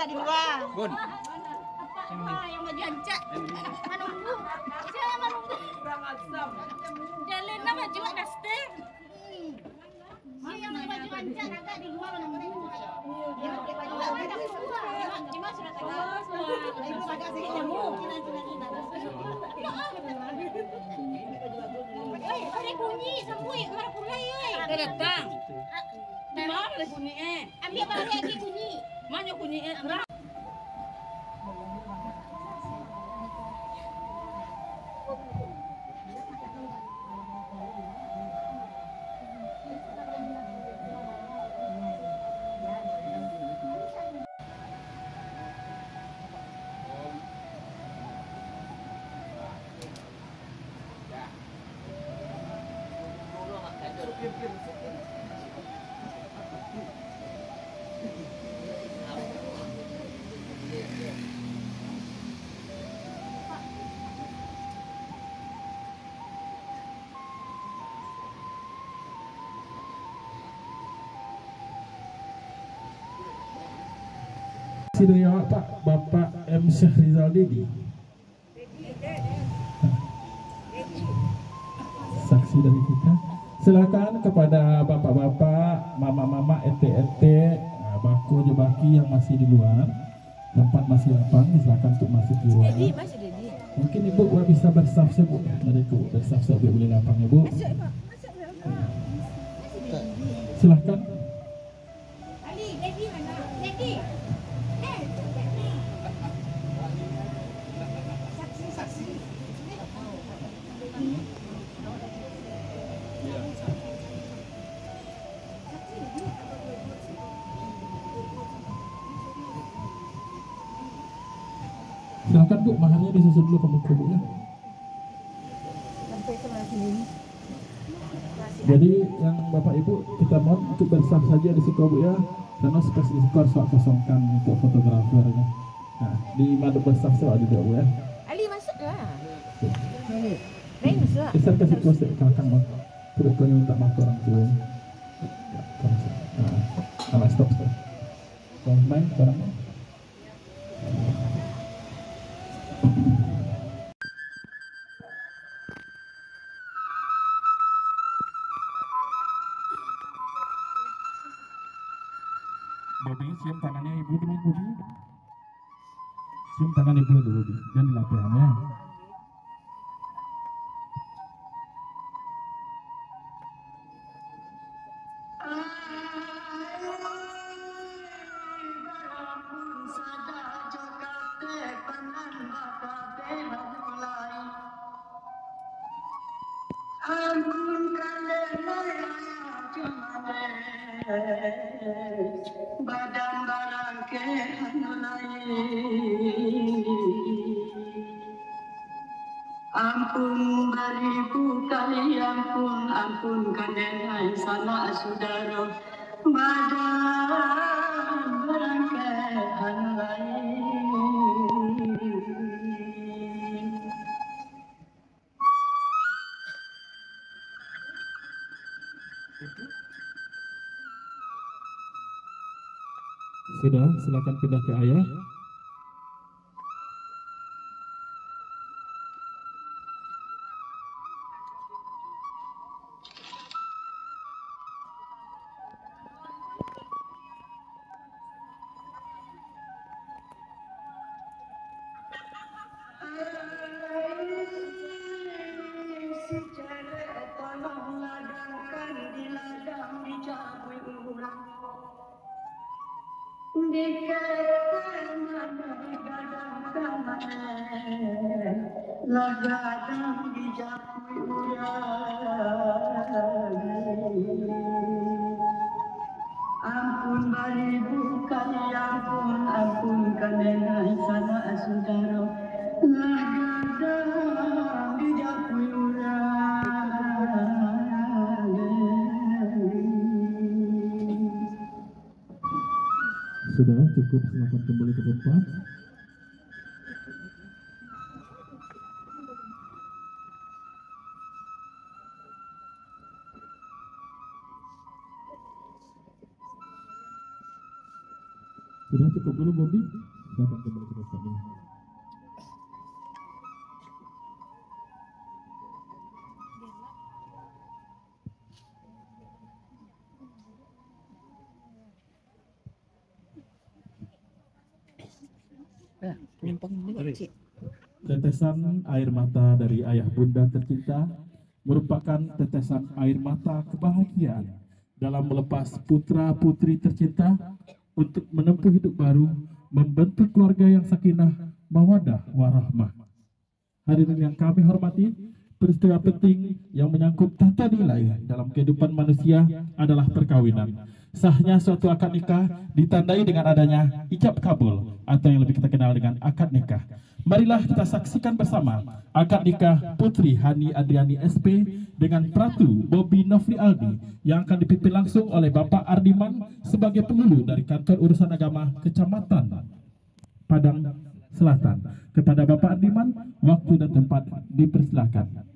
ada di luar. Bun. Apa yang mau diancak? Menunggu. Siapa menunggu? Jalan apa juga daster? Dia yang baju ancak ada di luar menunggu. Dia pakai baju ancak. Cuma sudah tegas. Ibu agak sih kamu. Ada bunyi, sambui, marah pulai, Dia datang. Mana Ada bunyi ambil barang lagi bunyi. Mana bunyi enggak? Dari awak Pak, Bapak M. Syahrizal Dedi. Saksi dari kita. Silakan kepada bapak-bapak, mama-mama, ete-ete, baku jebaki yang masih di luar, tempat masih lapang, silakan untuk masuk di ruangan. Masih Dedi. Mungkin ibu bisa bersaf-saf bu, mari ibu bersaf-saf boleh lapang ibu. Silakan. Ali, Dedi mana? Dedi. Silakan bu, maharnya disusun dulu ke muka bu ya. Jadi yang bapak ibu kita mohon untuk bersaf saja di situ bu ya, karena space di situ harus kosongkan untuk fotografernya. Nah di madu bersaf saya juga bu ya. Ali masuklah. Rain masuk. Bisa kasih kuasa kelakang bang. Terus kau minta maaf orang tua. Nah, stop. Kau main orang. Bobi, cium tangannya ibu dulu, Bobi. Cium tangan ibu dulu, Bobi. Dan di latihannya. Badan barang ke ampun beribu kali ampun kandenai sana saudara badan barang ke Sudah, silakan pindah ke ayah. Lagadang dijapui ampun beribu kali ampun kandenai sana saudara lagadang dijapui Sudah cukup, silakan kembali ke tempat. Sudah cukup dulu Bobby. Silakan kembali ke tempat dulu. Tetesan air mata dari ayah bunda tercinta merupakan tetesan air mata kebahagiaan dalam melepas putra putri tercinta untuk menempuh hidup baru, membentuk keluarga yang sakinah, mawadah, warahmah. Hadirin yang kami hormati, peristiwa penting yang menyangkut tata nilai dalam kehidupan manusia adalah perkawinan. Sahnya suatu akad nikah ditandai dengan adanya ijab kabul atau yang lebih kita kenal dengan akad nikah. Marilah kita saksikan bersama akad nikah Putri Hani Adriani SP dengan Pratu Bobby Nofri Aldi yang akan dipimpin langsung oleh Bapak Ardiman sebagai penghulu dari Kantor Urusan Agama Kecamatan Padang Selatan. Kepada Bapak Ardiman, waktu dan tempat dipersilakan.